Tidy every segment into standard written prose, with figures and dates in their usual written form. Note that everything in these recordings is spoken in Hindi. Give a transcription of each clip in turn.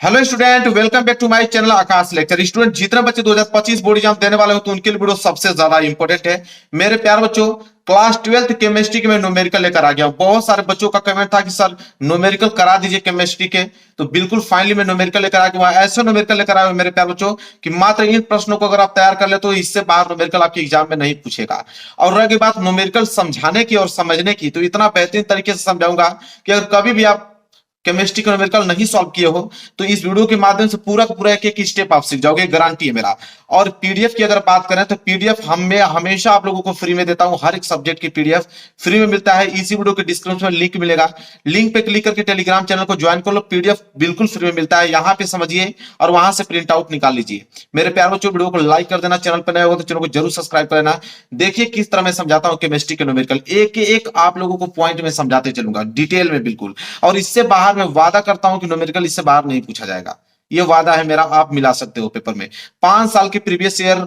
Hello student, welcome back to my channel Aakash lecture. Student, जितने बच्चे 2025 बोर्ड एग्जाम देने वाले हो तो उनके लिए वीडियो सबसे ज्यादा इंपॉर्टेंट है। मेरे प्यार बच्चों, क्लास 12th केमिस्ट्री के मैं न्यूमेरिकल लेकर आ गया हूं। बहुत सारे बच्चों का कमेंट था कि सर न्यूमेरिकल करा दीजिए केमिस्ट्री के, तो बिल्कुल फाइनली मैं न्यूमेरिकल लेकर आ गया हूं। ऐसे न्यूमेरिकल लेकर आए हो मेरे प्यार बच्चों कि मात्र इन प्रश्नों को अगर आप तैयार कर ले तो इससे बाहर न्यूमेरिकल आपके एग्जाम में नहीं पूछेगा। और रही बात न्यूमेरिकल समझाने की और समझने की, तो इतना बेहतरीन तरीके से समझाऊंगा कि अगर कभी भी आप केमिस्ट्री का न्यूमेरिकल नहीं सॉल्व किए हो तो इस वीडियो के माध्यम से पूरा का पूरा एक एक स्टेप आप सीख जाओगे, गारंटी है मेरा। और पीडीएफ की अगर बात करें तो पीडीएफ मैं हमेशा आप लोगों को फ्री में देता हूं। हर एक सब्जेक्ट की पीडीएफ फ्री में मिलता है। इसी वीडियो के डिस्क्रिप्शन में लिंक मिलेगा, लिंक पे क्लिक करके टेलीग्राम चैनल को ज्वाइन कर लो। पीडीएफ बिल्कुल फ्री में मिलता है, यहां पे समझिए और वहां से प्रिंट आउट निकाल लीजिए। मेरे प्यार बच्चों, वीडियो को लाइक कर देना, चैनल पर नए हो तो चैनल को जरूर सब्सक्राइब कर लेना। देखिए किस तरह मैं समझाता हूं केमिस्ट्री के न्यूमेरिकल, एक एक आप लोगों को पॉइंट में समझाते चलूंगा डिटेल में बिल्कुल। और इससे बाहर मैं वादा करता हूं कि न्यूमेरिकल इससे बाहर नहीं पूछा जाएगा, ये वादा है मेरा। आप मिला सकते हो पेपर में। 5 साल के प्रीवियस ईयर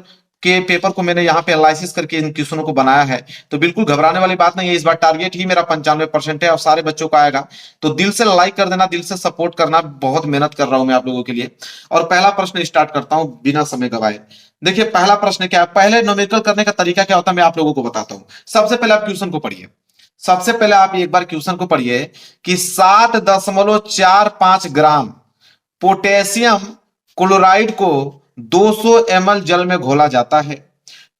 के पेपर को मैंने यहाँ पे एनालिसिस करके इन क्वेश्चनों को बनाया है, तो बिल्कुल घबराने वाली बात नहीं है। इस बार टारगेट ही मेरा 95% है और सारे बच्चों का आएगा। तो दिल से लाइक कर देना, दिल से सपोर्ट करना। बहुत मेहनत कर रहा हूं मैं आप लोगों के लिए। और पहला प्रश्न स्टार्ट करता हूं बिना समय गवाए। देखिए पहला प्रश्न क्या है, पहले न्यूमेरिकल करने का तरीका क्या होता है मैं आप लोगों को बताता हूं। सबसे पहले आप क्वेश्चन को पढ़िए। सबसे पहले आप एक बार क्वेश्चन को पढ़िए कि 7.45 ग्राम पोटेशियम क्लोराइड को 200 ml जल में घोला जाता है,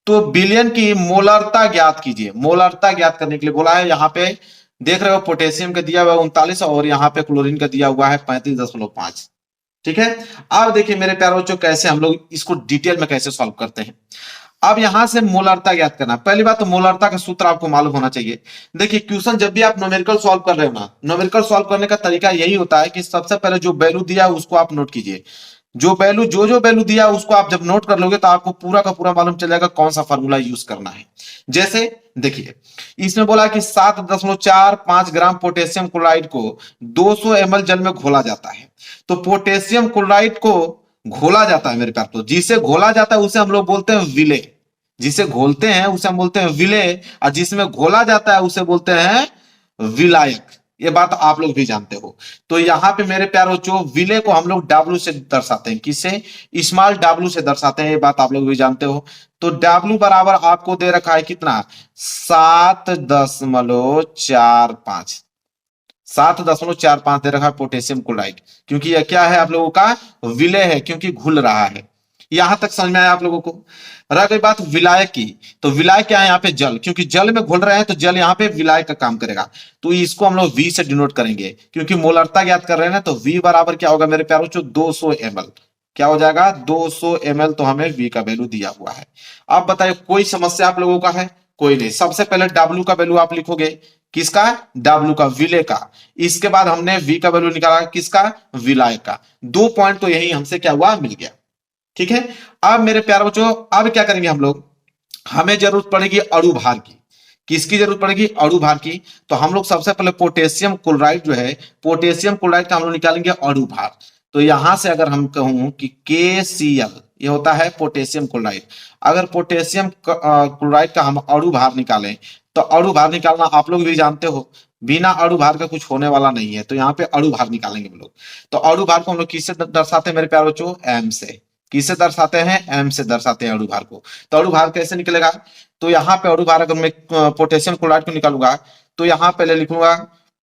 तो विलयन की मोलरता ज्ञात कीजिए। मोलरता ज्ञात करने के लिए बोला है। यहां पे देख रहे हो पोटेशियम का दिया हुआ है 39 और यहां पे क्लोरीन का दिया हुआ है 35.5। ठीक है। अब देखिए मेरे प्यारे बच्चों, कैसे हम लोग इसको डिटेल में कैसे सॉल्व करते हैं। अब यहां से मोलरता ज्ञात करना। पहली बात तो मोलरता का सूत्र आपको मालूम होना चाहिए। देखिए क्वेश्चन जब भी आप न्यूमेरिकल सॉल्व कर रहे हो ना, न्यूमेरिकल सॉल्व करने का तरीका यही होता है कि सबसे पहले जो वैल्यू दिया है उसको आप नोट कीजिए। जो वैल्यू दिया उसको आप जब नोट कर लोगे तो आपको पूरा का पूरा मालूम चल जाएगा कौन सा फॉर्मूला यूज करना है। जैसे देखिए इसमें बोला कि 7.45 ग्राम पोटेशियम क्लोराइड को 200 ml जल में घोला जाता है। तो पोटेशियम क्लोराइड को घोला जाता है मेरे प्यार, तो जिसे घोला जाता है उसे हम लोग बोलते हैं विले। जिसे घोलते हैं उसे हम बोलते हैं विले, और जिसमें घोला जाता है उसे बोलते हैं विलायक। ये बात आप लोग भी जानते हो। तो यहां पे मेरे प्यारे बच्चों, विले को हम लोग डब्ल्यू से दर्शाते हैं। किससे? स्मॉल डब्ल्यू से दर्शाते हैं, ये बात आप लोग भी जानते हो। तो डब्ल्यू बराबर आपको दे रखा है कितना? 7.45। 7.45 दे रखा है पोटेशियम क्लोराइड, क्योंकि यह क्या है आप लोगों का? विलय है, क्योंकि घुल रहा है। यहां तक समझ में आया आप लोगों को? रह गई बात विलायक की, तो विलायक क्या है यहाँ पे? जल। क्योंकि जल में घुल रहे हैं तो जल यहाँ पे विलायक का काम करेगा। तो इसको हम लोग वी से डिनोट करेंगे, क्योंकि मोलरता ज्ञात कर रहे हैं ना। तो वी बराबर क्या होगा मेरे प्यारों? 200 ml। क्या हो जाएगा? 200 ml। तो हमें वी का वैल्यू दिया हुआ है। अब बताइए कोई समस्या आप लोगों का है? कोई नहीं। सबसे पहले डब्ल्यू का वैल्यू आप लिखोगे। किसका? डब्ल्यू का, विले का। इसके बाद हमने वी का वैल्यू निकाला, किसका? विलायक का। 2 पॉइंट तो यही हमसे क्या हुआ? मिल गया। ठीक है। अब मेरे प्यारे बच्चों, अब क्या करेंगे हम लोग? हमें जरूरत पड़ेगी अणु भार की। किसकी जरूरत पड़ेगी? अणु भार की। तो हम लोग सबसे पहले पोटेशियम क्लोराइड जो है, पोटेशियम क्लोराइड का हम लोग निकालेंगे अणु भार। तो यहां से अगर हम कहूं कि KCl, ये होता है पोटेशियम क्लोराइड। अगर पोटेशियम क्लोराइड का हम अणु भार निकालें, तो अणु भार निकालना आप लोग भी जानते हो, बिना अणु भार का कुछ होने वाला नहीं है। तो यहाँ पे अणु भार निकालेंगे हम लोग। तो अणु भार को हम लोग किससे दर्शाते हैं मेरे प्यारे बच्चों? एम से। किससे दर्शाते हैं? एम से दर्शाते हैं अणु भार को। तो अणु भार कैसे निकलेगा? तो यहाँ पे अणु भार अगर मैं पोटेशियम क्लोराइड को निकालूंगा तो यहाँ पहले लिखूंगा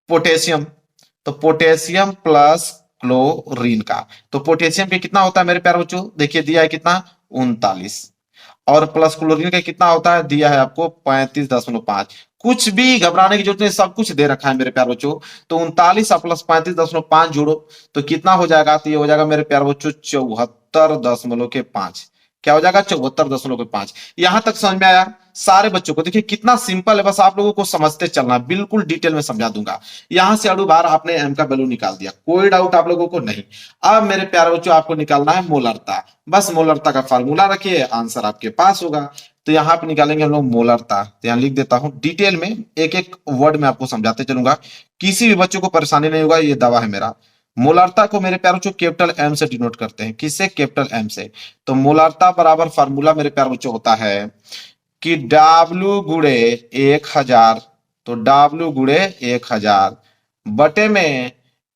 पोटेशियम, तो पोटेशियम प्लस क्लोरीन का। तो पोटेशियम पे कितना होता है मेरे प्यारे बच्चों? देखिए दिया है कितना? 39। और प्लस क्लोरीन का कितना होता है? दिया है आपको 35.5। कुछ भी घबराने की जरूरत नहीं, सब कुछ दे रखा है मेरे प्यारे बच्चों। तो 39 प्लस 35.5 जोड़ो तो कितना हो जाएगा? तो ये हो जाएगा मेरे प्यारे बच्चों 74.5। क्या हो जाएगा? 74.5। यहां तक समझ में आया सारे बच्चों को? देखिए कितना सिंपल है, बस आप लोगों को समझते चलना। बिल्कुल डिटेल में समझा दूंगा। यहां से अणु भार आपने एम का वैल्यू निकाल दिया, कोई डाउट आप लोगों को नहीं। अब मेरे प्यारे बच्चों आपको निकालना है मोलरता। बस मोलरता का फार्मूला रखिए, आंसर आपके पास होगा। तो यहाँ पे निकालेंगे हम लोग मोलरता। तो यहाँ लिख देता हूं डिटेल में, एक एक वर्ड में आपको समझाते चलूंगा, किसी भी बच्चों को परेशानी नहीं होगा, ये दावा है मेरा। मोलारता को मेरे प्यारे बच्चों कैपिटल एम से डिनोट करते हैं। किससे? कैपिटल एम से। तो मोलारता बराबर फार्मूला मेरे प्यारे बच्चों होता है कि W गुणे 1000, तो W गुणे 1000 बटे में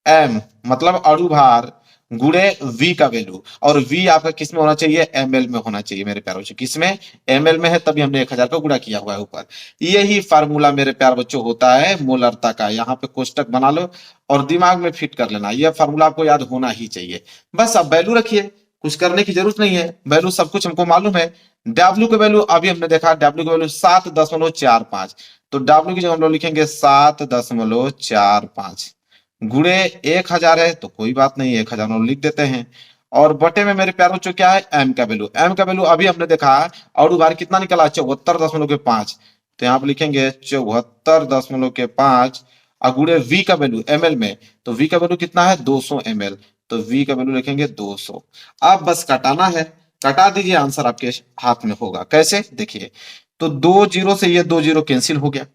M, मतलब अणु भार गुणे v का वैल्यू, और v आपका किस में होना चाहिए, ml में होना चाहिए मेरे प्यारे बच्चों, किस में, ml में है, तभी हमने 1000 का गुणा किया हुआ है ऊपर। यही फार्मूला मेरे प्यारे बच्चों होता है मोलरता का। यहाँ पे कोष्टक बना लो और दिमाग में फिट कर लेना, यह फार्मूला आपको याद होना ही चाहिए। बस अब वैल्यू रखिए, कुछ करने की जरूरत नहीं है, वैल्यू सब कुछ हमको मालूम है। W का वैल्यू अभी हमने देखा, W का वैल्यू 7.45, तो W की जगह हम लोग लिखेंगे 7.45 गुणे 1000 है, तो कोई बात नहीं, 1000 हम लिख देते हैं। और बटे में मेरे प्यारे बच्चों क्या है, M का वैल्यू, M का वैल्यू अभी हमने देखा और बार कितना निकला, 74.5, तो यहाँ पे लिखेंगे 74.5 और गुणे V का वैल्यू ml में, तो V का वैल्यू कितना है 200 ml, तो V का वैल्यू लिखेंगे 200। अब बस घटाना है, घटा दीजिए, आंसर आपके हाथ में होगा। कैसे, देखिए, तो 2 जीरो से ये 2 जीरो कैंसिल हो गया,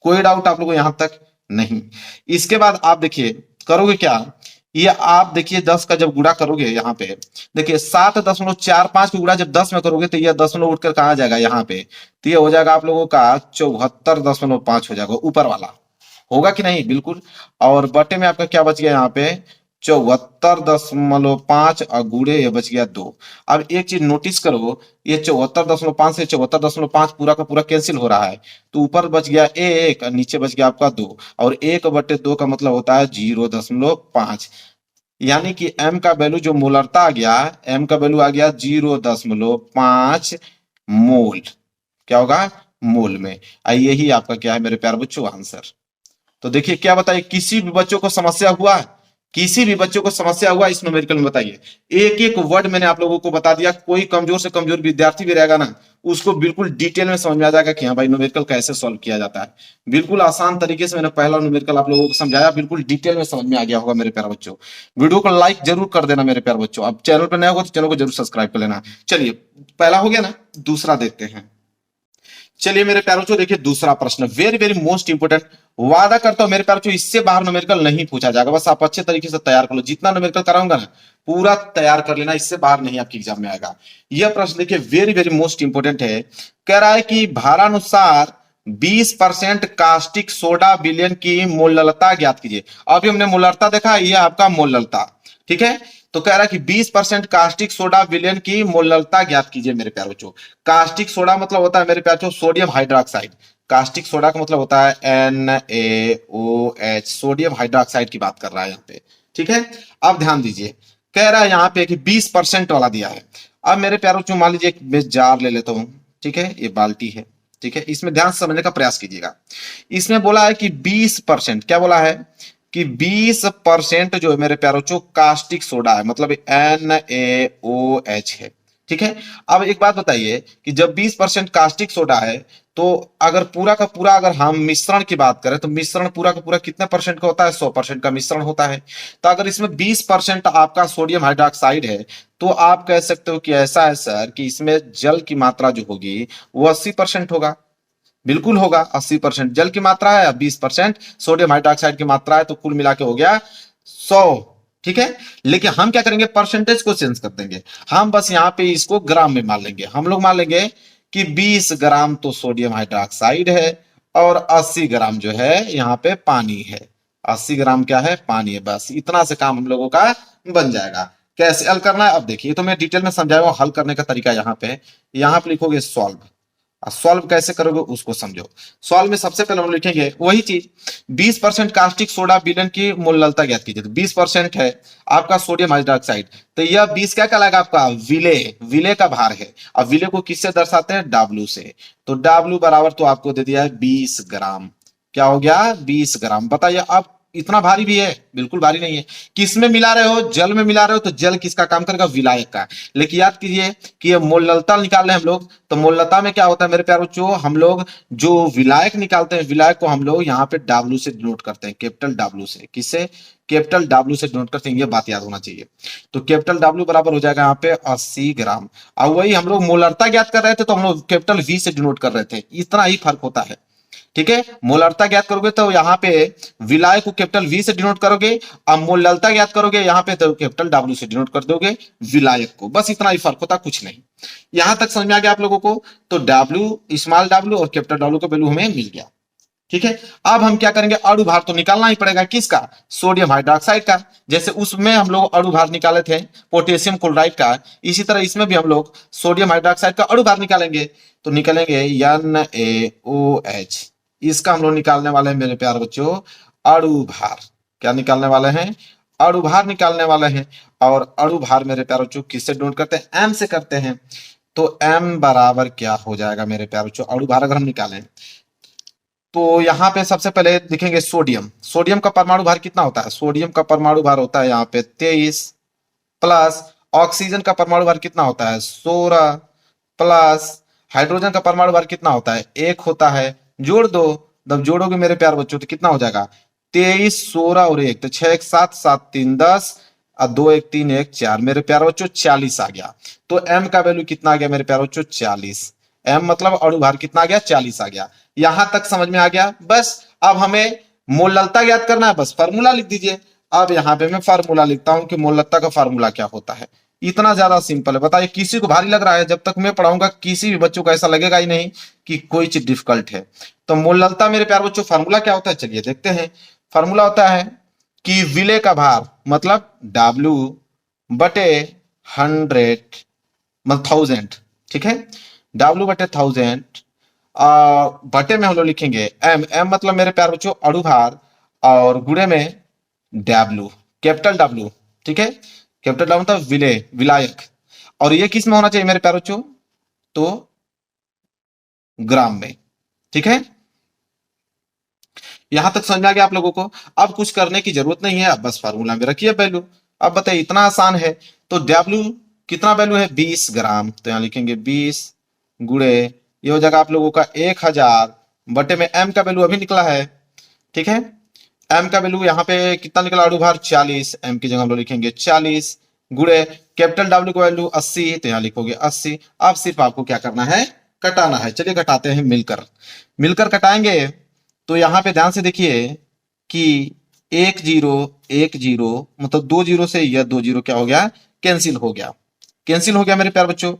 कोई डाउट आप लोगों को यहां तक नहीं। इसके बाद आप देखिए करोगे क्या, ये आप देखिए 10 का जब गुणा करोगे, यहाँ पे देखिए 7.45 का गुणा जब 10 में करोगे तो यह दशमलव उठकर कहा जाएगा यहाँ पे, तो ये हो जाएगा आप लोगों का 74.5 हो जाएगा, ऊपर वाला होगा कि नहीं, बिल्कुल। और बटे में आपका क्या बच गया यहाँ पे 74.5 और गुणे ये बच गया 2। अब एक चीज नोटिस करो, ये 74.5 से 74.5 पूरा का पूरा कैंसिल हो रहा है, तो ऊपर बच गया 1 और नीचे बच गया आपका 2, और 1/2 का मतलब होता है 0.5, यानी कि m का वैल्यू जो मोलरता आ गया, m का वैल्यू आ गया 0.5 मोल, क्या होगा, मोल में। यही आपका क्या है मेरे प्यारे बच्चों, आंसर। तो देखिए क्या बताइए, किसी भी बच्चों को समस्या हुआ, किसी भी बच्चों को समस्या हुआ इस न्यूमेरिकल में, बताइए। एक एक वर्ड मैंने आप लोगों को बता दिया, कोई कमजोर से कमजोर विद्यार्थी भी रहेगा ना, उसको बिल्कुल डिटेल में समझ में आ जाएगा कि हाँ भाई न्यूमेरिकल कैसे सॉल्व किया जाता है। बिल्कुल आसान तरीके से मैंने पहला न्यूमेरिकल आप लोगों को समझाया, बिल्कुल डिटेल में समझ में आ गया होगा मेरे प्यारे बच्चों। वीडियो को लाइक जरूर कर देना मेरे प्यारे बच्चों। अब चैनल पर नया होगा तो चैनल को जरूर सब्सक्राइब कर लेना। चलिए, पहला हो गया ना, दूसरा देखते हैं। चलिए मेरे प्यारों को देखिए दूसरा प्रश्न, वेरी वेरी मोस्ट इंपोर्टेंट। वादा करता हूं मेरे प्यारों को इससे बाहर न्यूमेरिकल नहीं पूछा जाएगा, बस आप अच्छे तरीके से तैयार कर लो, जितना न्यूमेरिकल कराऊंगा ना पूरा तैयार कर लेना, इससे बाहर नहीं आपके एग्जाम में आएगा। यह प्रश्न देखिए वेरी वेरी मोस्ट इंपोर्टेंट है। कह रहा है कि भारानुसार 20% कास्टिक सोडा विलयन की मोललता ज्ञात कीजिए। अभी हमने मोलरता देखा, यह आपका मोललता, ठीक है। तो कह रहा है कि 20% कास्टिक सोडा विलयन की मोललता ज्ञात कीजिए मेरे प्यारे बच्चों। कास्टिक सोडा मतलब होता है मेरे प्यारे बच्चों सोडियम हाइड्रोक्साइड, कास्टिक सोडा का मतलब होता है NaOH, सोडियम हाइड्रोक्साइड की बात कर रहा है यहाँ पे, ठीक है। अब ध्यान दीजिए, कह रहा है यहाँ पे कि 20% वाला दिया है। अब मेरे प्यारे बच्चों मान लीजिए मैं जार ले लेता हूं, ठीक है, ये बाल्टी है, ठीक है, इसमें ध्यान से समझने का प्रयास कीजिएगा। इसमें बोला है कि 20%, क्या बोला है कि 20% जो है मेरे प्यारे बच्चों कास्टिक सोडा है, मतलब NaOH है, ठीक है। अब एक बात बताइए कि जब 20% कास्टिक सोडा है, तो अगर पूरा का पूरा अगर हम मिश्रण की बात करें तो मिश्रण पूरा का पूरा कितने परसेंट का होता है, 100% का मिश्रण होता है। तो अगर इसमें 20% आपका सोडियम हाइड्रोक्साइड है, तो आप कह सकते हो कि ऐसा है सर कि इसमें जल की मात्रा जो होगी वो 80% होगा। बिल्कुल होगा, 80% जल की मात्रा है, 20% सोडियम हाइड्रोक्साइड की मात्रा है, तो कुल मिला के हो गया 100, ठीक है। लेकिन हम क्या करेंगे, परसेंटेज को चेंज कर देंगे, हम बस यहाँ पे इसको ग्राम में मान लेंगे। हम लोग मान लेंगे कि 20 ग्राम तो सोडियम हाइड्रोक्साइड है और 80 ग्राम जो है यहाँ पे पानी है, 80 ग्राम क्या है, पानी है। बस इतना से काम हम लोगों का बन जाएगा। कैसे हल करना है अब देखिए, तो मैं डिटेल में समझाया हूं हल करने का तरीका। यहाँ पे लिखोगे सॉल्व, सॉल्व कैसे करोगे उसको समझो। सॉल्व में सबसे पहले हम लिखेंगे वही चीज, 20% कास्टिक सोडा विलयन की मोललता ज्ञात कीजिए। तो 20% है आपका सोडियम हाइड्रोक्साइड, तो यह 20 क्या कहलाएगा आपका, विलेय, विलेय का भार है। अब विलेय को किससे दर्शाते हैं, W से, तो W बराबर तो आपको दे दिया है 20 ग्राम। क्या हो गया, 20 ग्राम। बताइए अब इतना भारी भी है, बिल्कुल भारी नहीं है। किसमें मिला रहे हो, जल में मिला रहे हो, तो जल किसका काम करेगा, विलायक का। लेकिन याद कीजिए कि ये मोललता निकाल रहे हैं हम लोग, तो मोललता में क्या होता है मेरे प्यारे बच्चों, हम लोग जो विलायक निकालते हैं, विलायक को हम लोग यहाँ पे W से डिनोट करते हैं, कैपिटल W से। किससे, कैपिटल W से डिनोट करते हैं, ये बात याद होना चाहिए। तो कैपिटल W बराबर हो जाएगा यहाँ पे 80 ग्राम। अब वही हम लोग मोलरता ज्ञात कर रहे थे, तो हम लोग कैपिटल V से डिनोट कर रहे थे, इतना ही फर्क होता है, ठीक है। मोलरता ज्ञात करोगे तो यहाँ पे विलायक को कैपिटल V से डिनोट करोगे, अब मोललता ज्ञात करोगे यहाँ पे तो कैपिटल W से डिनोट कर दोगे विलायक को। बस इतना ही फर्क होता, कुछ नहीं। यहां तक समझ में आ गया आप लोगों को। तो W, स्मॉल W और कैपिटल W का वैल्यू हमें मिल गया। ठीक है। अब हम क्या करेंगे, अणु भार तो निकालना ही पड़ेगा, किसका, सोडियम हाइड्रोक्साइड का। जैसे उसमें हम लोग अणु भार निकाले थे पोटेशियम क्लोराइड का, इसी तरह इसमें भी हम लोग सोडियम हाइड्रोक्साइड का अणु भार निकालेंगे। तो निकालेंगे NaOH, इसका हम लोग निकालने वाले हैं मेरे प्यारे बच्चों अणु भार। क्या निकालने वाले हैं, अणु भार निकालने वाले हैं। और अणु भार मेरे प्यारे बच्चों किससे डोट करते हैं, M से करते हैं। तो M बराबर क्या हो जाएगा मेरे प्यारे बच्चों, अणु भार अगर हम निकालें तो यहां पे सबसे पहले लिखेंगे सोडियम। सोडियम का परमाणु भार कितना होता है, सोडियम का परमाणु भार होता है यहाँ पे 23, प्लस ऑक्सीजन का परमाणु भार कितना होता है 16, प्लस हाइड्रोजन का परमाणु भार कितना होता है 1 होता है। जोड़ दो, जब जोड़ोगे मेरे प्यार बच्चों तो कितना हो जाएगा 23, 16 और 1, तो 6 1 7, 7 3 10 और 2 1 3 1 4, मेरे प्यार बच्चों 40 आ गया। तो M का वैल्यू कितना आ गया मेरे प्यार बच्चों 40। M मतलब अणु भार कितना आ गया 40 आ गया। यहां तक समझ में आ गया। बस अब हमें मोललता ज्ञात करना है, बस फार्मूला लिख दीजिए। अब यहाँ पे मैं फार्मूला लिखता हूं कि मोललता का फार्मूला क्या होता है। इतना ज्यादा सिंपल है। बताइए किसी को भारी लग रहा है, जब तक मैं पढ़ाऊंगा किसी भी बच्चों को ऐसा लगेगा ही नहीं कि कोई चीज डिफिकल्ट है। तो मोललता मेरे प्यार बच्चों फार्मूला क्या होता है, चलिए देखते हैं। फार्मूला होता है कि विलेय का भार मतलब W बटे 100 मतलब 1000, ठीक है। W बटे 1000 बटे में हम लोग लिखेंगे M। M मतलब मेरे प्यार बच्चों अणु भार, और गुणे में W, कैपिटल W, ठीक है। कैपिटल W मतलब विलेय, विलायक। और ये किस में होना चाहिए मेरे प्यार बच्चों, तो ग्राम में, ठीक है। यहां तक समझ में आ गया आप लोगों को। अब कुछ करने की जरूरत नहीं है, अब बस फार्मूला में रखिए वैल्यू। अब बताइए इतना आसान है। तो W कितना वैल्यू है 20 ग्राम, तो यहां लिखेंगे 20 गुणे, ये हो जाएगा आप लोगों का 1000 बटे में M का वैल्यू अभी निकला है, ठीक है। M का वैल्यू यहाँ पे कितना निकला अणु भार 40, M की जगह हम लोग लिखेंगे 40 गुणे कैपिटल W का वैल्यू 80, तो यहाँ लिखोगे 80। अब सिर्फ आपको क्या करना है, कटाना है। चलिए घटाते हैं मिलकर, मिलकर कटाएंगे। तो यहाँ पे ध्यान से देखिए कि 1 0 1 0 मतलब 2 0 से यह 2 0 क्या हो गया, कैंसिल हो गया, कैंसिल हो गया मेरे प्यार बच्चों।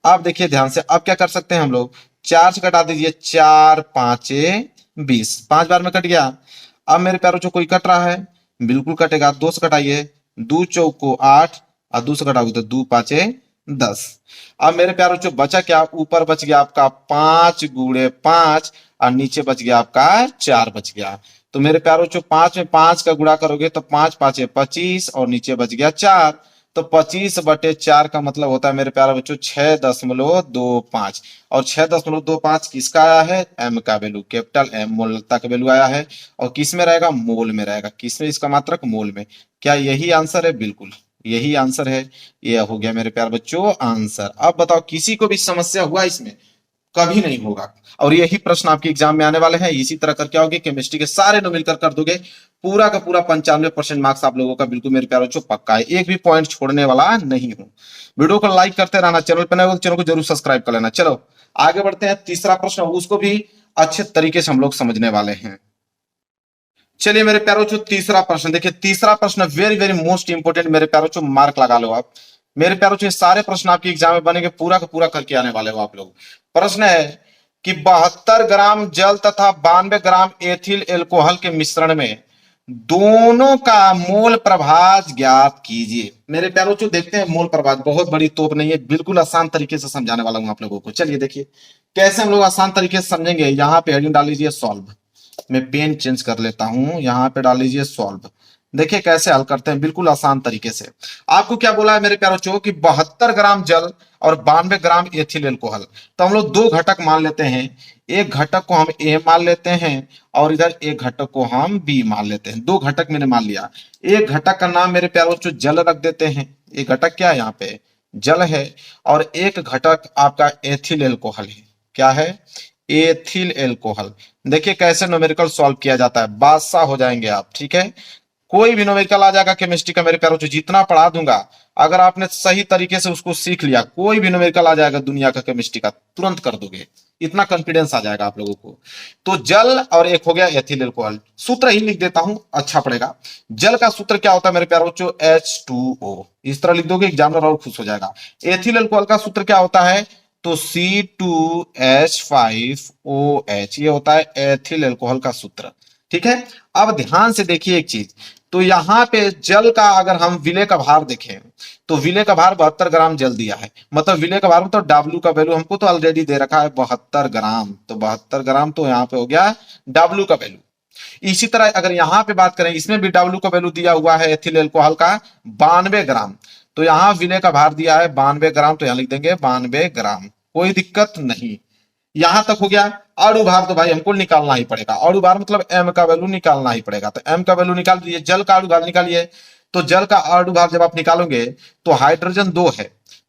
अब देखिए ध्यान से, अब क्या कर सकते हैं हम लोग, 4 से घटा दीजिए, 4 5 20, 5 बार में कट गया। अब मेरे प्यार बच्चों कोई कट रहा है, बिल्कुल कटेगा। 2 से घटाइए, 2 चौको 8 और 2 से घटाओगे तो 2 5 10। अब मेरे प्यार बच्चों बचा क्या, ऊपर बच गया आपका 5 गुणे 5 और नीचे बच गया आपका 4 बच गया। तो मेरे प्यार बच्चों 5 में 5 का गुणा करोगे तो 5 5 25 और नीचे बच गया 4। तो 25 बटे 4 का मतलब होता है मेरे प्यारे बच्चों 6.25, और 6.25 किसका आया है, M का वैल्यू, कैपिटल M मोलता का वैल्यू आया है। और किस में रहेगा, मोल में रहेगा। किस में, इसका मात्रक मोल में। क्या यही आंसर है, बिल्कुल यही आंसर है। ये हो गया मेरे प्यारे बच्चों आंसर। अब बताओ किसी को भी समस्या हुआ इसमें, कभी नहीं होगा। और यही प्रश्न आपके एग्जाम में आने वाले हैं। इसी तरह कर क्या होगी, केमिस्ट्री के सारे नो मिलकर कर दोगे, पूरा का पूरा 95% मार्क्स आप लोगों का बिल्कुल मेरे प्यारे बच्चों पक्का है। एक भी पॉइंट छोड़ने वाला नहीं हूं। वीडियो को लाइक करते रहना, चैनल पर नए हो तो चैनल को जरूर सब्सक्राइब कर लेना। चलो आगे बढ़ते हैं। तीसरा प्रश्न, उसको भी अच्छे तरीके से हम लोग समझने वाले हैं। चलिए मेरे प्यारे बच्चों तीसरा प्रश्न देखिए। तीसरा प्रश्न वेरी वेरी मोस्ट इंपोर्टेंट मेरे प्यारे बच्चों, मार्क लगा लो आप। मेरे प्यारे बच्चों सारे प्रश्न आपके एग्जाम में बनेंगे, पूरा का पूरा करके आने वाले हो आप लोग। प्रश्न है कि 72 ग्राम जल तथा 92 ग्राम एथिल एल्कोहल के मिश्रण में दोनों का मोल प्रभाज ज्ञात कीजिए। मेरे प्यारे बच्चों देखते हैं मोल प्रभाज, बहुत बड़ी तोप नहीं है, बिल्कुल आसान तरीके से समझाने वाला हूं आप लोगों को। चलिए देखिए कैसे हम लोग आसान तरीके से समझेंगे। यहाँ पे हेडिंग डाल लीजिए सॉल्व, मैं पेन चेंज कर लेता हूं, यहाँ पे डाल लीजिए सॉल्व। देखिए कैसे हल करते हैं बिल्कुल आसान तरीके से। आपको क्या बोला है मेरे प्यारे बच्चों कि 72 ग्राम जल और 92 ग्राम एथिल एल्कोहल। तो हम लोग दो घटक मान लेते हैं, एक घटक को हम ए मान लेते हैं और इधर एक घटक को हम बी मान लेते हैं। दो घटक मैंने मान लिया। एक घटक का नाम मेरे प्यारे बच्चों जल रख देते हैं, एक घटक क्या है यहाँ पे जल है, और एक घटक आपका एथिल एल्कोहल है। क्या है, एथिल एल्कोहल। देखिए कैसे न्यूमेरिकल सॉल्व किया जाता है, बादशाह हो जाएंगे आप, ठीक है। कोई भी न्यूमेरिकल आ जाएगा केमिस्ट्री का मेरे प्यारों, जितना पढ़ा दूंगा अगर आपने सही तरीके से उसको सीख लिया, कोई भी न्यूमेरिकल आ जाएगा दुनिया का केमिस्ट्री का तुरंत कर दोगे, इतना कॉन्फिडेंस आ जाएगा आप लोगों को। तो जल और एक हो गया एथिल एल्कोहल। सूत्र ही लिख देता हूं, अच्छा पड़ेगा। जल का सूत्र क्या होता है मेरे प्यारों बच्चों, H2O। इस तरह लिख दोगे एग्जामिनर और खुश हो जाएगा। एथिल एल्कोहल का सूत्र क्या होता है, तो C2H5OH ये होता है एथिल अल्कोहल का सूत्र। ठीक है, अब ध्यान से देखिए एक चीज, तो यहां पे जल का अगर हम विलेय का भार देखें तो विलेय का भार 72 ग्राम जल दिया है, मतलब विलेय का भार मतलब W का वैल्यू हमको तो ऑलरेडी दे रखा है 72 ग्राम, तो 72 ग्राम तो यहाँ पे हो गया W का वैल्यू। इसी तरह अगर यहां पे बात करें, इसमें भी W का वैल्यू दिया हुआ है एथिल अल्कोहल का 92 ग्राम, तो यहाँ विलेय का भार दिया है 92 ग्राम, तो यहां लिख देंगे 92 ग्राम, कोई दिक्कत नहीं। यहां तक हो गया। अणु भार तो भाई हमको निकालना ही पड़ेगा, अणु भार मतलब m का वैल्यू निकालना ही पड़ेगा, तो m का वैल्यू निकाल दीजिए। जल का अणु भार निकालिए, तो जल का अणु भार जब आप निकालोगे तो हाइड्रोजन 2 है,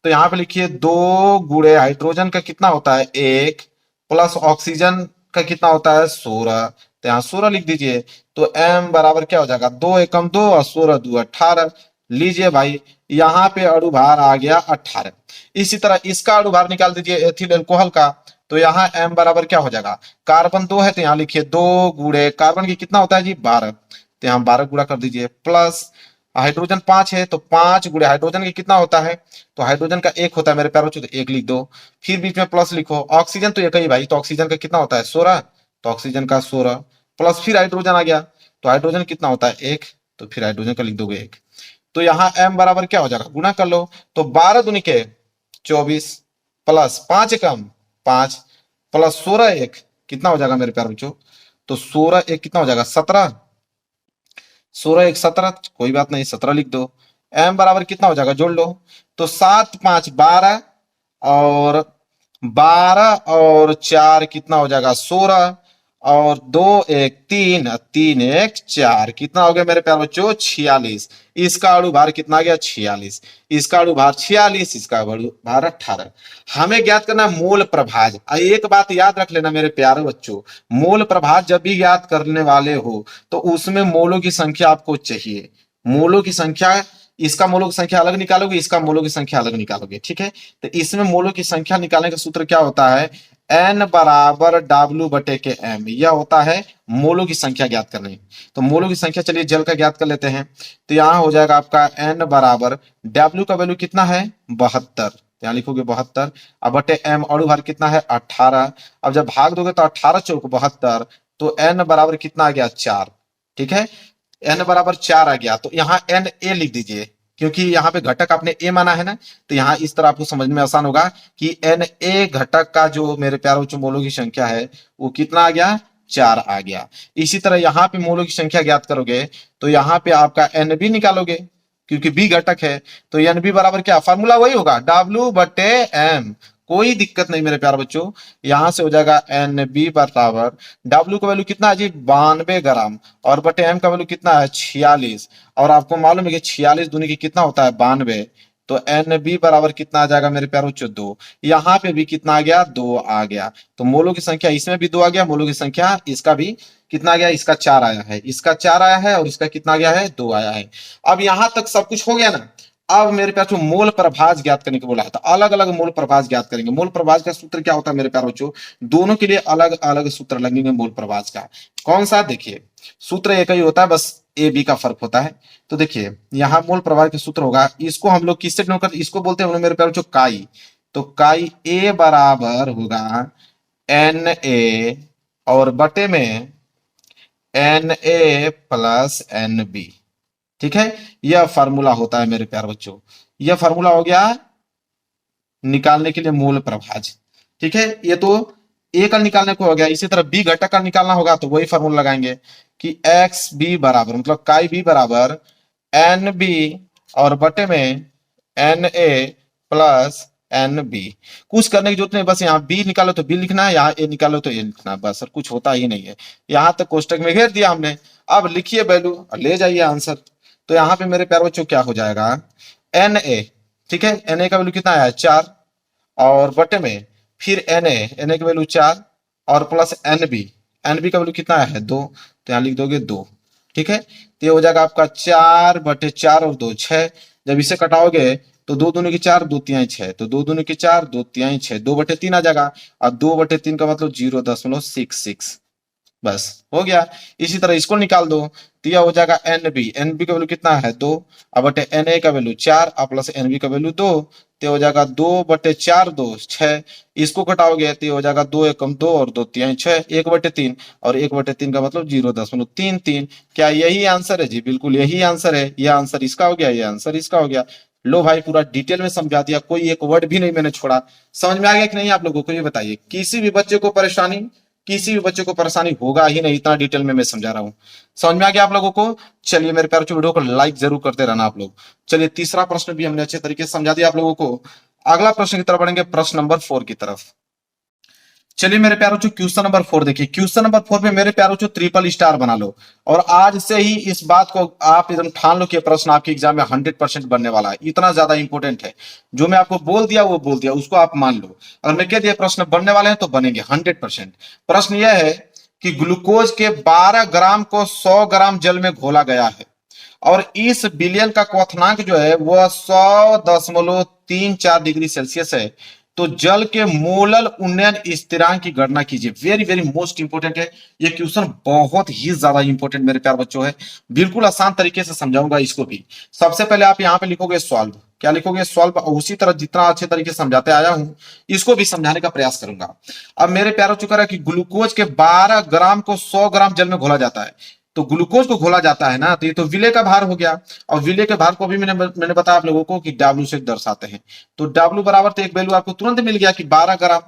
तो यहां पे लिखिए 2 गुणे हाइड्रोजन का कितना होता है 1 प्लस ऑक्सीजन का कितना होता है 16, तो यहाँ 16 लिख दीजिए। तो m बराबर क्या हो जाएगा 2 एकम 2 और 16 2 18, लीजिए भाई यहाँ पे अणु भार आ गया 18। इसी तरह इसका अणु भार निकाल दीजिए एथिल अल्कोहल का, तो यहाँ m बराबर क्या हो जाएगा, कार्बन 2 है तो यहाँ लिखिए 2 गुणे कार्बन की कितना होता है जी 12, तो यहाँ 12 गुणा कर दीजिए, प्लस हाइड्रोजन 5 है तो 5 गुणे हाइड्रोजन की कितना होता है, तो हाइड्रोजन का 1 होता है मेरे प्यारे बच्चों, तो 1 लिख दो, फिर बीच में प्लस लिखो। ऑक्सीजन तो एक ही भाई, तो ऑक्सीजन का कितना होता है 16, तो ऑक्सीजन का 16 प्लस फिर हाइड्रोजन आ गया, तो हाइड्रोजन कितना होता है 1, तो फिर हाइड्रोजन का लिख दोगे 1। तो यहाँ m बराबर क्या हो जाएगा, गुणा कर लो, तो 12 दूनी के 24 प्लस 5 एकम 5 प्लस 16 एक कितना हो जाएगा मेरे प्यारे बच्चों, तो 16 एक कितना हो जाएगा 17, 16 एक 17, कोई बात नहीं 17 लिख दो। m बराबर कितना हो जाएगा जोड़ लो, तो 7 5 12 और 12 और 4 कितना हो जाएगा 16 और 2 1 3 3 1 4 कितना हो गया मेरे प्यारे बच्चों 46। इसका अणु भार कितना आ गया 46, इसका अणु भार 46, इसका अणु भार 18। हमें ज्ञात करना है मोल प्रभाज। एक बात याद रख लेना मेरे प्यारे बच्चों, मोल प्रभाज जब भी ज्ञात करने वाले हो तो उसमें मोलों की संख्या आपको चाहिए, मोलों की संख्या, इसका मोलों की संख्या अलग निकालोगे, इसका मोलों की संख्या अलग निकालोगे, ठीक है। तो इसमें मोलों की संख्या निकालने का सूत्र क्या होता है, n बराबर W बटे के m, यह होता है मोलों की संख्या ज्ञात करने। तो मोलों की संख्या चलिए जल का ज्ञात कर लेते हैं, तो यहां हो जाएगा आपका n बराबर W का वैल्यू कितना है 72, यहाँ लिखोगे 72, अब बटे m अणु भार कितना है 18, अब जब भाग दोगे तो 18 चौक 72, तो n बराबर कितना आ गया 4, ठीक है, n बराबर 4 आ गया। तो यहाँ n a लिख दीजिए, क्योंकि यहाँ पे घटक आपने a माना है ना, तो यहाँ इस तरह आपको समझ में आसान होगा कि n a घटक का जो मेरे प्यारे बच्चों मोलों की संख्या है वो कितना आ गया 4 आ गया। इसी तरह यहाँ पे मोलों की संख्या ज्ञात करोगे तो यहाँ पे आपका NB निकालोगे, क्योंकि B घटक है, तो NB बराबर क्या, फार्मूला वही होगा W बटे M, कोई दिक्कत नहीं मेरे प्यारे बच्चों। यहां से हो जाएगा NB बराबर W का वैल्यू कितना है जी 92 ग्राम और बटे M का वैल्यू कितना है 46, और आपको मालूम है कि 46 दूनी की कितना होता है 92, तो NB बराबर कितना आ जाएगा मेरे प्यारे बच्चों 2, यहाँ पे भी कितना आ गया 2 आ गया। तो मोलों की संख्या इसमें भी 2 आ गया, मोलों की संख्या इसका भी कितना आ गया, इसका 4 आया है, इसका 4 आया है और इसका कितना आ गया है 2 आया है। अब यहां तक सब कुछ हो गया ना, अब मेरे पास जो मोल प्रभाज ज्ञात करने को बोला है, तो अलग अलग मोल प्रभाज ज्ञात करेंगे। मोल प्रभाज का सूत्र क्या होता है मेरे प्यारे बच्चों, दोनों के लिए अलग अलग सूत्र लगेंगे मोल प्रभाज का। कौन सा, देखिए सूत्र एक ही होता है, बस ए बी का फर्क होता है। तो देखिए यहाँ मोल प्रभाज का सूत्र होगा, इसको हम लोग किससे डिनोट करते, इसको बोलते हैं मेरे प्यारे बच्चों काई, तो काई ए बराबर होगा एन ए और बटे में N A plus N B, ठीक है, यह फार्मूला होता है मेरे प्यारे बच्चों। यह फार्मूला हो गया निकालने के लिए मूल प्रभाज, ठीक है, ये तो ए का निकालने को हो गया। इसी तरह बी घटक का निकालना होगा तो वही फार्मूला लगाएंगे कि एक्स बी बराबर मतलब काई बी बराबर एन बी और बटे में N A plus N B. कुछ करने की जरूरत नहीं, बस यहाँ बी निकालो तो बी लिखना है, यहाँ ए निकालो तो ए लिखना है, बस, और कुछ होता ही नहीं है। यहाँ तक कोष्टक में घेर दिया हमने, अब लिखिए वैल्यू और ले जाइए आंसर। तो यहाँ पे मेरे प्यारे बच्चों क्या हो जाएगा एन ए, ठीक है, एन ए का वैल्यू कितना है 4 और बटे में फिर एन ए का वैल्यू 4 और प्लस एन बी का वैल्यू कितना है 2, तो यहाँ लिख दोगे 2, ठीक है। तो ये हो जाएगा आपका 4 बटे 4 और 2 6, जब इसे कटाओगे तो 2 दूनी की 4 2 तिहाई 6, तो 2 दूनी की 4 2 तिहाई 6, 2 बटे 3 आ जाएगा, और 2 बटे 3 का मतलब 0.66, बस हो गया। इसी तरह इसको निकाल दो तो यह हो जाएगा एनबी का वैल्यू कितना है 2 अब बटे एन ए का वैल्यू 4 और प्लस एनबी का वैल्यू 2, तो हो जाएगा 2/4 2 6। इसको घटाओगे तो हो जाएगा 2 एकम 2 और 2 तिहाई 6, 1/3 और 1/3 का मतलब 0.33। क्या यही आंसर है जी? बिल्कुल यही आंसर है। यह आंसर इसका हो गया, यह आंसर इसका हो गया। लो भाई पूरा डिटेल में समझा दिया, कोई एक वर्ड भी नहीं मैंने छोड़ा। समझ में आ गया कि नहीं आप लोगों को? ये बताइए, किसी भी बच्चे को परेशानी होगा ही नहीं, इतना डिटेल में मैं समझा रहा हूँ। समझ में आ गया आप लोगों को? चलिए मेरे प्यारे वीडियो को लाइक जरूर करते रहना आप लोग। चलिए तीसरा प्रश्न भी हमने अच्छे तरीके से समझा दिया आप लोगों को। अगला प्रश्न की तरफ बढ़ेंगे, प्रश्न नंबर 4 की तरफ। चलिए मेरे प्यारों चो क्वेश्चन नंबर 4 देखिए। क्वेश्चन नंबर 4 में मेरे प्यारों चो ट्रिपल स्टार बना लो और आज से ही इस बात को आप एकदम ठान लो कि प्रश्न आपके एग्जाम में 100% बनने वाला है। इतना ज्यादा इंपॉर्टेंट है। जो मैं आपको बोल दिया वो बोल दिया, उसको आप मान लो। अगर मैं कह दिया प्रश्न बनने वाले हैं तो बनेंगे 100%। प्रश्न यह है कि ग्लूकोज के 12 ग्राम को 100 ग्राम जल में घोला गया है और इस विलयन का क्वथनांक जो है वह 100.34 डिग्री सेल्सियस है। तो जल के मोलल उन्नयन स्थिरांक की गणना कीजिए। वेरी वेरी मोस्ट इंपोर्टेंट है ये क्वेश्चन, बहुत ही ज्यादा इंपोर्टेंट मेरे प्यार बच्चों है। बिल्कुल आसान तरीके से समझाऊंगा इसको भी। सबसे पहले आप यहाँ पे लिखोगे सॉल्व। क्या लिखोगे? सॉल्व। उसी तरह जितना अच्छे तरीके से समझाते आया हूं इसको भी समझाने का प्रयास करूंगा। अब मेरे प्यारों चुका है कि ग्लूकोज के 12 ग्राम को 100 ग्राम जल में घोला जाता है। तो ग्लूकोज को घोला जाता है ना, तो ये तो विलेय का भार हो गया। और विलेय के भार को भी मैंने बताया आप लोगों को कि W से दर्शाते हैं। तो W बराबर, तो एक वैल्यू आपको तुरंत मिल गया कि 12 ग्राम।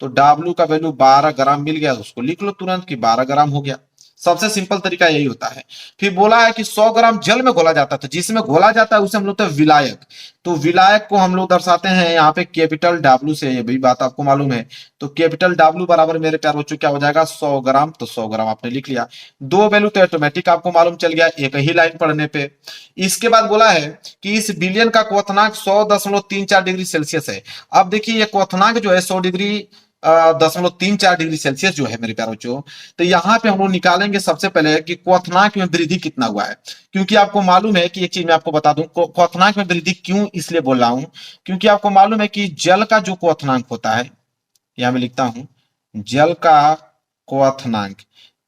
तो W का वैल्यू 12 ग्राम मिल गया, उसको लिख लो तुरंत कि 12 ग्राम हो गया। सबसे सिंपल तरीका यही होता है। फिर बोला है कि 100 ग्राम जल में घोला जाता है, तो जिसमें घोला जाता है उसे हम लोग तो विलायक। तो विलायक को हम लोग दर्शाते हैं यहाँ पे कैपिटल W से, ये भी बात आपको मालूम है। तो कैपिटल W बराबर मेरे प्यार बच्चों क्या हो जाएगा? 100 ग्राम। तो 100 ग्राम आपने लिख लिया। दो वैल्यू तो ऑटोमेटिक आपको मालूम चल गया एक ही लाइन पढ़ने पे। इसके बाद बोला है कि इस विलयन का क्वथनांक 100.34 डिग्री सेल्सियस है। अब देखिए ये क्वथनांक जो है 100.34 डिग्री सेल्सियस जो है मेरे प्यारे बच्चों, तो यहाँ पे हम लोग निकालेंगे सबसे पहले कि क्वथनांक में वृद्धि कितना हुआ है। क्योंकि आपको मालूम है कि एक चीज मैं आपको बता दूं, क्वथनांक में वृद्धि क्यों इसलिए बोल रहा हूं, क्योंकि आपको मालूम है कि जल का जो क्वथनांक होता है, यहां मैं लिखता हूं जल का क्वथनांक।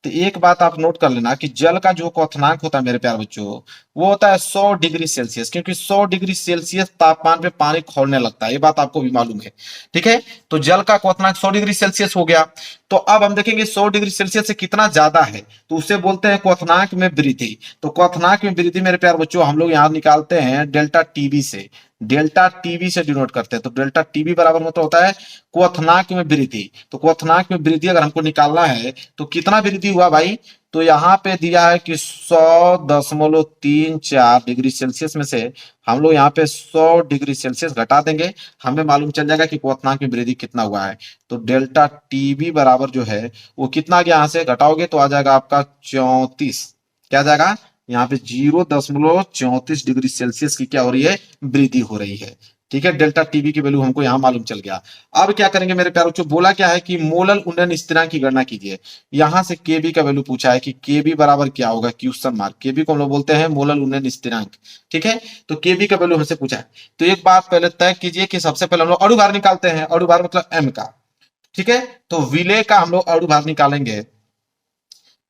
तो एक बात आप नोट कर लेना कि जल का जो क्वथनांक होता है मेरे प्यारे बच्चों, वो होता है 100 डिग्री सेल्सियस। क्योंकि 100 डिग्री सेल्सियस तापमान पे पानी खौलने लगता है, ये बात आपको भी मालूम है। ठीक है, तो जल का क्वथनांक 100 डिग्री सेल्सियस हो गया। तो अब हम देखेंगे 100 डिग्री सेल्सियस से कितना ज्यादा है, तो उसे बोलते हैं क्वथनांक में वृद्धि। तो क्वथनांक में वृद्धि मेरे प्यारे बच्चों हम लोग यहां निकालते हैं डेल्टा टीबी से। डेल्टा टीबी से डिनोट करते हैं। तो डेल्टा टीबी बराबर मतलब होता है क्वथनांक में वृद्धि। तो क्वथनांक में वृद्धि अगर हमको निकालना है तो कितना वृद्धि हुआ भाई? तो यहाँ पे दिया है कि 100.34 डिग्री सेल्सियस में से हम लोग यहाँ पे 100 डिग्री सेल्सियस घटा देंगे, हमें मालूम चल जाएगा कि क्वथनांक में वृद्धि कितना हुआ है। तो डेल्टा टीबी बराबर जो है वो कितना गया, यहाँ से घटाओगे तो आ जाएगा आपका 34। क्या आ जाएगा? यहाँ पे 0.34 डिग्री सेल्सियस की क्या हो रही है? वृद्धि हो रही है। ठीक है, डेल्टा टीबी की वैल्यू हमको यहां मालूम चल गया। अब क्या करेंगे मेरे प्यारों को? बोला क्या है कि मोलल उन्नयन स्थिरांक की गणना कीजिए। यहां से केबी का वैल्यू पूछा है कि केबी बराबर क्या होगा, क्वेश्चन मार्क। केबी को हम लोग बोलते हैं मोलल उन्नयन स्थिरांक। ठीक है, तो केबी का वैल्यू हमसे पूछा है। तो एक बात पहले तय कीजिए कि सबसे पहले हम लोग अणु भार निकालते हैं। अणु भार मतलब एम का। ठीक है, तो विलेय का हम लोग अणु भार निकालेंगे।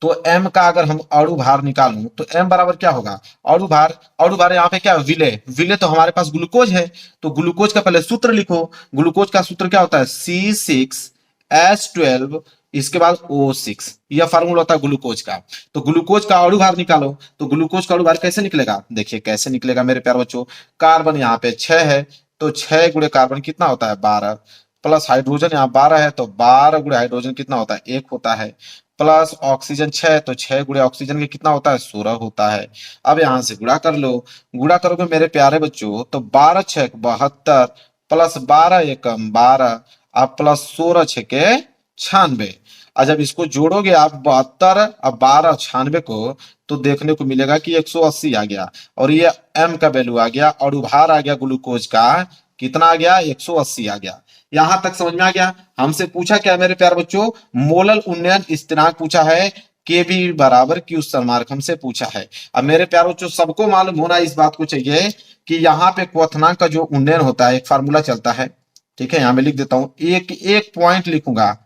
तो m का अगर हम अणु भार निकालूं तो m बराबर क्या होगा? अणु भार यहाँ पे क्या है? विलेय। विलेय तो हमारे पास ग्लूकोज है, तो ग्लूकोज का पहले सूत्र लिखो। ग्लूकोज का सूत्र क्या होता है? C6H12, इसके बाद O6। यह फार्मूला होता है ग्लूकोज का। तो ग्लूकोज का अणु भार निकालो। तो ग्लूकोज का अणु भार कैसे निकलेगा? देखिए कैसे निकलेगा मेरे प्यारे बच्चों। कार्बन यहाँ पे 6 है, तो 6 गुणे कार्बन कितना होता है? 12, प्लस हाइड्रोजन यहाँ 12 है, तो 12 गुणे हाइड्रोजन कितना होता है? 1 होता है, प्लस ऑक्सीजन 6, तो 6 गुणे ऑक्सीजन के कितना होता है? 16 होता है। अब यहां से गुणा कर लो। गुणा करोगे मेरे प्यारे बच्चों तो 12 6 72, प्लस 12 एकम 12, अब प्लस 16 6 के 96। और जब इसको जोड़ोगे आप 72 और 12 96 को, तो देखने को मिलेगा कि 180 आ गया। और ये m का वैल्यू आ गया, अणु भार आ गया ग्लूकोज का, कितना आ गया? 180 आ गया। यहां तक समझ में आ गया? हमसे पूछा क्या मेरे प्यारे बच्चों? मोलल उन्नयन स्थिरांक पूछा है। केबी बराबर क्वेश्चन मार्क हमसे पूछा है। अब मेरे प्यारे बच्चों सबको मालूम होना इस बात को चाहिए कि यहाँ पे क्वथनांक का जो उन्नयन होता है एक फार्मूला चलता है। ठीक है, यहां मैं लिख देता हूं, एक एक पॉइंट लिखूंगा।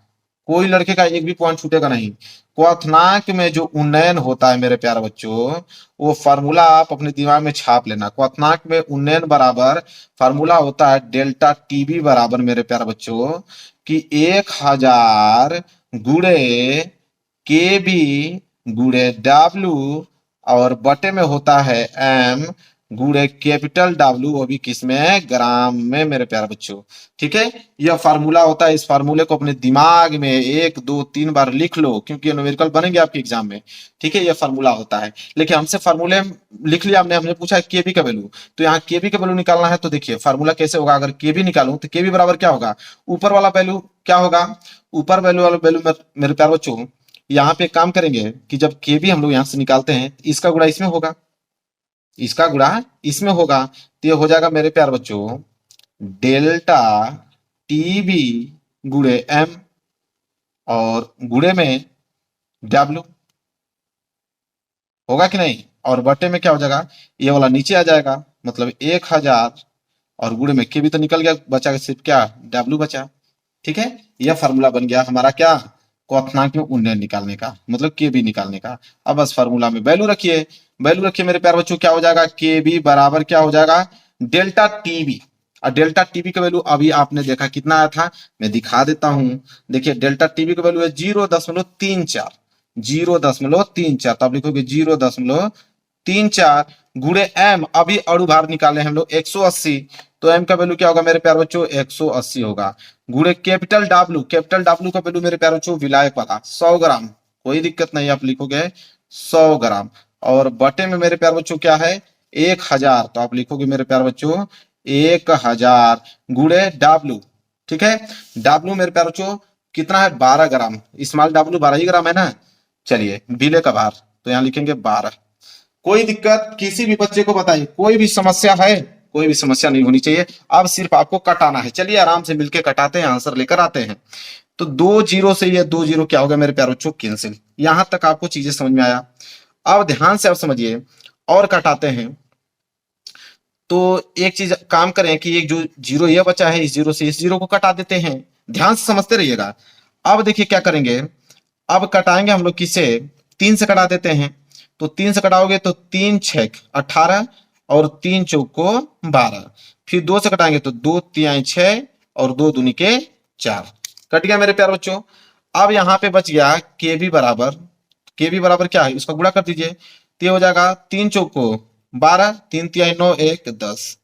कोई लड़के का एक भी पॉइंट छूटेगा नहीं। क्वथनांक में जो उन्नयन होता है मेरे प्यारे बच्चों, वो फार्मूला आप अपने दिमाग में छाप लेना। क्वथनांक में उन्नयन बराबर फार्मूला होता है डेल्टा टीबी बराबर मेरे प्यारे बच्चों कि 1000 गुणे के बी गुणे डब्ल्यू और बटे में होता है एम गुणे कैपिटल डब्ल्यू, वो भी किसमें, ग्राम में मेरे प्यारे बच्चों। ठीक है, यह फार्मूला होता है। इस फार्मूले को अपने दिमाग में 1 2 3 बार लिख लो, क्योंकि ये न्यूमेरिकल बनेंगे आपके एग्जाम में। ठीक है, यह फार्मूला होता है। लेकिन हमसे फार्मूले लिख लिया हमने पूछा केबी का वैल्यू, तो यहाँ केबी का वैल्यू निकालना है। तो देखिए फार्मूला कैसे होगा, अगर केबी निकालूं तो केबी बराबर क्या होगा, ऊपर वाला वैल्यू क्या होगा, ऊपर वैल्यू वाला वैल्यू मेरे प्यारे बच्चों, यहाँ पे काम करेंगे कि जब केबी हम लोग यहाँ से निकालते हैं, इसका गुणा इसमें होगा, इसका गुणा इसमें होगा, तो ये हो जाएगा मेरे प्यार बच्चों डेल्टा टीबी गुणे एम और गुणे में डब्ल्यू, होगा कि नहीं। और बटे में क्या हो जाएगा, ये वाला नीचे आ जाएगा, मतलब 1000 और गुणे में के भी तो निकल गया, बचा सिर्फ क्या, डब्ल्यू बचा। ठीक है, यह फार्मूला बन गया हमारा क्या, क्वथनांक में उन्नयन निकालने का, मतलब के बी निकालने का। अब बस फार्मूला में वैल्यू रखिए, वैल्यू रखिए मेरे प्यार बच्चों, क्या हो जाएगा, के बी बराबर क्या हो जाएगा, डेल्टा टीबी। और डेल्टा टीबी का वैल्यू अभी आपने देखा कितना आया था, मैं दिखा देता हूं। देखिए डेल्टा टीबी का वैल्यू है 0.34, 0.34, तो आप लिखोगे 0.34 गुणे एम, अभी अणुभार निकाले हम लोग 180, तो एम का वैल्यू क्या होगा मेरे प्यार बच्चों, 180 होगा, गुणे कैपिटल डब्ल्यू, कैपिटल डब्ल्यू का वैल्यू मेरे प्यार बच्चों विलायक वाला 100 ग्राम, कोई दिक्कत नहीं, आप लिखोगे 100 ग्राम, और बटे में मेरे प्यार बच्चों क्या है 1000, तो आप लिखोगे मेरे प्यार बच्चों 1000 गुणे डब्ल्यू। ठीक है, डब्ल्यू मेरे प्यार बच्चों कितना है, 12 ग्राम, स्मॉल डब्ल्यू 12 ही ग्राम है ना। चलिए विलय का भार, तो यहाँ लिखेंगे 12। कोई दिक्कत किसी भी बच्चे को बताइए, कोई भी समस्या है, कोई भी समस्या नहीं होनी चाहिए। अब सिर्फ आपको कटाना है, चलिए आराम से मिलके कटाते हैं, आंसर लेकर आते हैं। तो 2 0 से ये 2 0 क्या होगा मेरे प्यारे बच्चों, कैंसिल। यहां तक आपको चीजें समझ में आया। अब ध्यान से आप समझिए और कटाते हैं। तो एक चीज काम करें कि एक जो जीरो यह बचा है, इस जीरो से इस जीरो को कटा देते हैं, ध्यान से समझते रहिएगा। अब देखिए क्या करेंगे, अब कटाएंगे हम लोग किसे, 3 से कटा देते हैं। तो 3 से कटाओगे तो 3 6 18 और 3 चौको 12, फिर 2 से कटाएंगे तो 2 3 6 और 2 दूनी के 4, कट गया मेरे प्यार बच्चों। अब यहाँ पे बच गया के बी बराबर क्या है, इसका गुणा कर दीजिए, तो ये हो जाएगा 3 चौको 12, 3 3 9 1 10,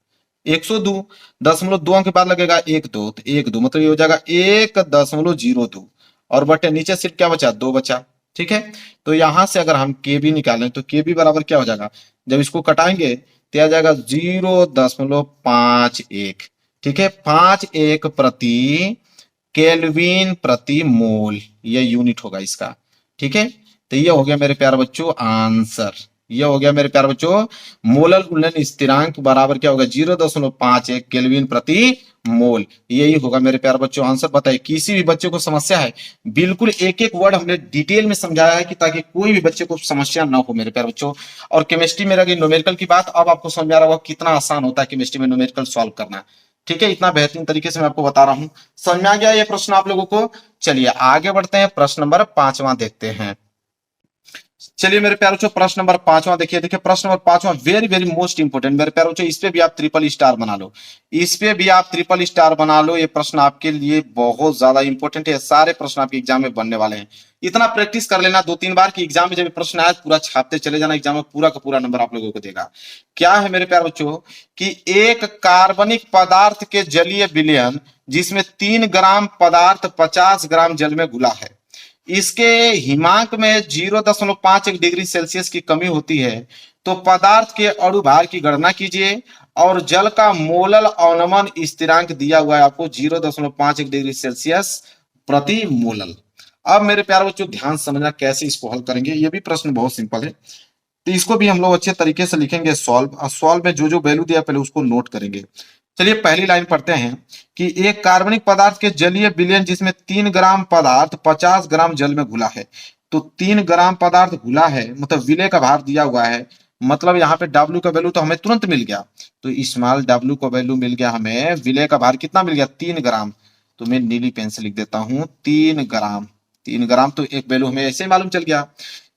102, 0.2 अंक के बाद लगेगा 1 2, तो 1 2 मतलब ये हो जाएगा 1.02, और बटे नीचे सिर्फ क्या बचा, 2 बचा। ठीक है, तो यहां से अगर हम के बी निकालें तो के बी बराबर क्या हो जाएगा, जब इसको कटाएंगे तो आ जाएगा 0.51। ठीक है, 51 प्रति केल्विन प्रति मोल, ये यूनिट होगा इसका। ठीक है, तो ये हो गया मेरे प्यारे बच्चों आंसर, ये हो गया मेरे प्यारे बच्चों मोलल उन्नयन स्थिरांक बराबर क्या होगा, 0.51 केल्विन प्रति मोल, यही होगा मेरे प्यारे बच्चों आंसर। बताइए किसी भी बच्चे को समस्या है, बिल्कुल एक एक वर्ड हमने डिटेल में समझाया है कि ताकि कोई भी बच्चे को समस्या ना हो मेरे प्यारे बच्चों। और केमिस्ट्री में रही न्यूमेरिकल की बात, अब आपको समझ आ रहा होगा कितना आसान होता है केमिस्ट्री में न्यूमेरिकल सॉल्व करना। ठीक है, इतना बेहतरीन तरीके से मैं आपको बता रहा हूं, समझ में आ गया ये प्रश्न आप लोगों को। चलिए आगे बढ़ते हैं, प्रश्न नंबर 5वां देखते हैं। चलिए मेरे प्यारे बच्चों प्रश्न नंबर 5वां देखिए। देखिए प्रश्न नंबर 5वां वेरी वेरी मोस्ट इंपोर्टेंट मेरे प्यारे बच्चों, इस पे भी आप ट्रिपल स्टार बना लो, इस पे भी आप ट्रिपल स्टार बना लो। ये प्रश्न आपके लिए बहुत ज्यादा इंपॉर्टेंट है, सारे प्रश्न आपके एग्जाम में बनने वाले हैं। इतना प्रैक्टिस कर लेना 2 3 बार कि एग्जाम में जब प्रश्न आए पूरा छापते चले जाना, एग्जाम में पूरा का पूरा नंबर आप लोगों को देगा। क्या है मेरे प्यारे बच्चों कि एक कार्बनिक पदार्थ के जलीय विलयन जिसमें 3 ग्राम पदार्थ 50 ग्राम जल में घुला है, इसके हिमांक में 0.51 डिग्री सेल्सियस की कमी होती है, तो पदार्थ के अणु भार की गणना कीजिए और जल का मोलल अवनमन स्थिरांक दिया हुआ है आपको 0.51 डिग्री सेल्सियस प्रति मोलल। अब मेरे प्यारे बच्चों ध्यान समझना कैसे इसको हल करेंगे, ये भी प्रश्न बहुत सिंपल है, तो इसको भी हम लोग अच्छे तरीके से लिखेंगे सॉल्व, और सॉल्व में जो जो वैल्यू दिया पहले उसको नोट करेंगे। चलिए पहली लाइन पढ़ते हैं कि एक कार्बनिक पदार्थ के जलीय विलयन जिसमें 3 ग्राम पदार्थ 50 ग्राम जल में घुला है, तो 3 ग्राम पदार्थ घुला है मतलब विलय का भार दिया हुआ है, मतलब यहाँ पे W का वैल्यू तो हमें तुरंत मिल गया, तो स्मॉल W का वैल्यू मिल गया हमें, विलय का भार कितना मिल गया 3 ग्राम, तो मैं नीली पेन से लिख देता हूं 3 ग्राम। 3 ग्राम तो एक वैल्यू हमें ऐसे ही मालूम चल गया।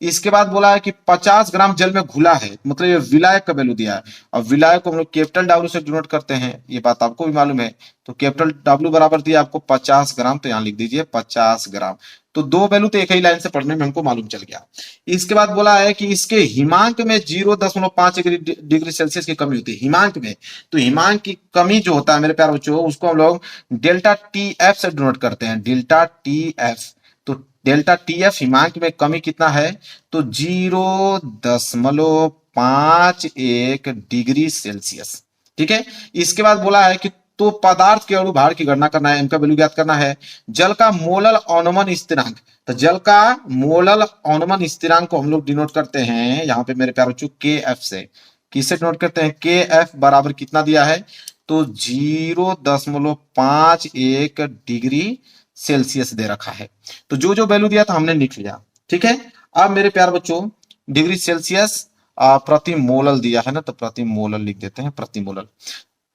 इसके बाद बोला है कि 50 ग्राम जल में घुला है, मतलब ये विलायक का वैल्यू दिया है। और विलायक को हम लोग कैपिटल डब्ल्यू से डिनोट करते हैं, ये बात आपको भी मालूम है। तो कैपिटल डब्ल्यू बराबर दिया आपको 50 ग्राम, तो यहाँ लिख दीजिए 50 ग्राम। तो दो वैल्यू तो एक ही लाइन से पढ़ने में हमको मालूम चल गया। इसके बाद बोला है कि इसके हिमांक में 0.5 डिग्री सेल्सियस की कमी होती है, हिमांक में। तो हिमांक की कमी जो होता है मेरे प्यारे बच्चों, उसको हम लोग डेल्टा टी एफ से डिनोट करते हैं, डेल्टा टी एफ। तो डेल्टा टी एफ हिमांक में कमी कितना है, तो 0.51 डिग्री सेल्सियस। ठीक है। इसके बाद बोला है कि तो पदार्थ के अणु भार की गणना करना है, एम का वैल्यू ज्ञात करना है। जल का मोलल अवनमन स्थिरांक, तो जल का मोलल अवनमन स्थिरांक को हम लोग डिनोट करते हैं यहाँ पे मेरे प्यारे बच्चों के एफ से। किससे डिनोट करते हैं, के एफ बराबर कितना दिया है, तो 0.51 डिग्री सेल्सियस दे रखा है। तो जो जो वैल्यू दिया था हमने लिख लिया। ठीक है। अब मेरे प्यारे बच्चों डिग्री सेल्सियस प्रति मोलल दिया है ना, तो प्रति मोलल लिख देते हैं, प्रति मोलल।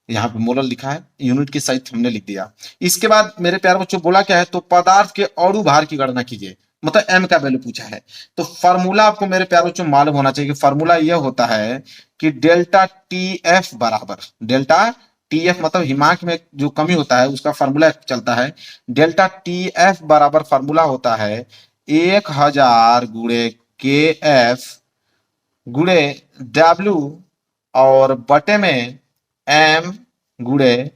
यहाँ पे मोलल लिखा है, यूनिट की सहित हमने लिख दिया। इसके बाद मेरे प्यारे बच्चों बोला क्या है, तो पदार्थ के अणु भार की गणना कीजिए, मतलब एम का वैल्यू पूछा है। तो फार्मूला आपको मेरे प्यारे बच्चों मालूम होना चाहिए कि फार्मूला यह होता है कि डेल्टा टी एफ बराबर, डेल्टा टी एफ मतलब हिमांक में जो कमी होता है उसका फार्मूला चलता है। डेल्टा टी एफ बराबर फार्मूला होता है 1000 गुणे के एफ गुणे डब्ल्यू और बटे में एम गुणे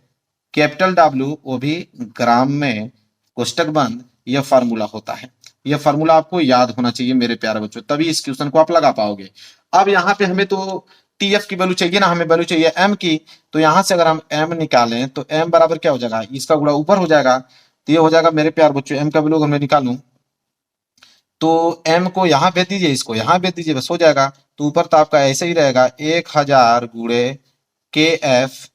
कैपिटल डब्ल्यू, वो भी ग्राम में, कोष्टक बंद। यह फार्मूला होता है। यह फार्मूला आपको याद होना चाहिए मेरे प्यारे बच्चों, तभी इस क्वेश्चन को आप लगा पाओगे। अब यहाँ पे हमें तो टीएफ की वैल्यू चाहिए ना, हमें वैल्यू चाहिए एम की। तो यहां से अगर हम एम निकालें तो एम बराबर क्या हो जाएगा, इसका गुणा ऊपर हो जाएगा, तो ये हो जाएगा मेरे प्यारे बच्चों, एम का वैल्यू अगर मैं निकालूं तो एम को यहाँ भेज दीजिए, इसको यहाँ भेज दीजिए, बस हो जाएगा। तो ऊपर तो आपका ऐसे ही रहेगा 1000 गुणे के एफ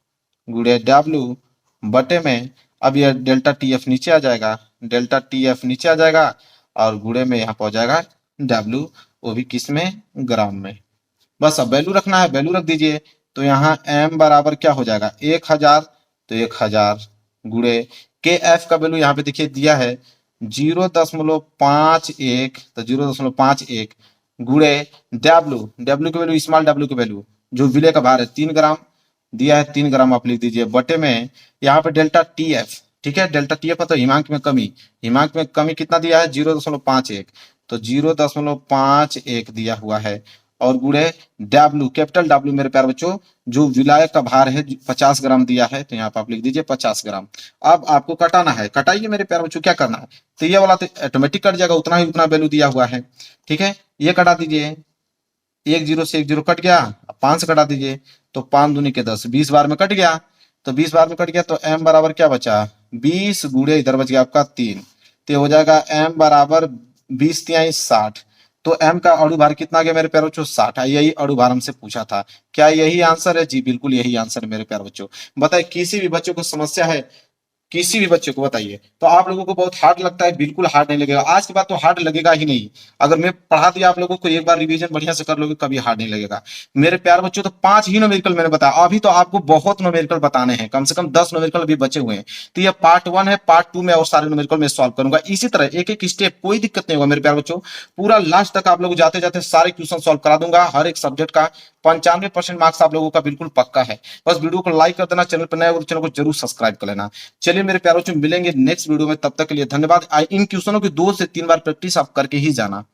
गुणे डब्ल्यू बटे में, अब यह डेल्टा टी एफ नीचे आ जाएगा, डेल्टा टी एफ नीचे आ जाएगा और गुणे में यहाँ पहुंच जाएगा डब्ल्यू, वो भी किस में, ग्राम में। बस अब वैल्यू रखना है, वैल्यू रख दीजिए। तो यहाँ एम बराबर क्या हो जाएगा 1000, तो 1000 गुणे के एफ का वैल्यू यहाँ पे देखिए दिया है 0.51, तो 0.51 गुणे डब्ल्यू, डब्ल्यू की वैल्यू, स्मॉल डब्ल्यू की वैल्यू जो विलय का भार है 3 ग्राम दिया है, 3 ग्राम आप लिख दीजिए, बटे में यहाँ पे डेल्टा टी एफ। ठीक है। डेल्टा टी एफ मतलब हिमांक में कमी, हिमांक में कमी कितना दिया है 0.51, तो 0.51 दिया हुआ है और गुणे डब्ल्यू, कैपिटल डब्ल्यू मेरे प्यारे बच्चों जो विलायक का भार है 50 ग्राम दिया है, तो यहाँ पे आप लिख दीजिए 50 ग्राम। अब आपको कटाना है, कटाइए मेरे प्यारे बच्चों, क्या करना है, तो ये वाला तो ऑटोमेटिक कट जाएगा, उतना ही उतना वैल्यू दिया हुआ है। ठीक है। ये कटा दीजिए, 10 से 10 कट गया, 5 से कटा दीजिए, तो 5 दूनी के 10, 20 बार में कट गया, तो 20 बार में कट गया, तो एम बराबर क्या बचा, 20 गुणे इधर बच गया आपका 3, तो हो जाएगा एम बराबर 20 तिहाई 60। तो एम का अणु भार कितना गया मेरे प्यारे बच्चों, 60 है। यही अणु भार हमसे पूछा था, क्या यही आंसर है, जी बिल्कुल यही आंसर है मेरे प्यारे बच्चों। बताइए किसी भी बच्चों को समस्या है, किसी भी बच्चे को बताइए, तो आप लोगों को बहुत हार्ड लगता है, बिल्कुल हार्ड नहीं लगेगा, आज के बाद तो हार्ड लगेगा ही नहीं। अगर मैं पढ़ा दिया आप लोगों को, एक बार रिवीजन बढ़िया से कर लोगे, कभी हार्ड नहीं लगेगा मेरे प्यारे बच्चों। तो 5 ही न्यूमेरिकल मैंने बताया, अभी तो आपको बहुत न्यूमेरिकल बताने हैं, कम से कम 10 न्यूमेरिकल अभी बचे हुए हैं। तो ये पार्ट 1 है, पार्ट 2 में और सारे न्यूमेरिकल मैं सॉल्व करूंगा इसी तरह एक एक स्टेप, कोई दिक्कत नहीं होगा मेरे प्यारे बच्चों। पूरा लास्ट तक आप लोग जाते जाते सारे क्वेश्चन सॉल्व करा दूंगा, हर एक सब्जेक्ट का 95% मार्क्स आप लोगों का बिल्कुल पक्का है। बस वीडियो को लाइक कर देना, चैनल पर नए और चैनल को जरूर सब्सक्राइब कर लेना। चलिए मेरे प्यारे बच्चों, मिलेंगे नेक्स्ट वीडियो में, तब तक के लिए धन्यवाद। इन क्वेश्चनों की 2 से 3 बार प्रैक्टिस आप करके ही जाना।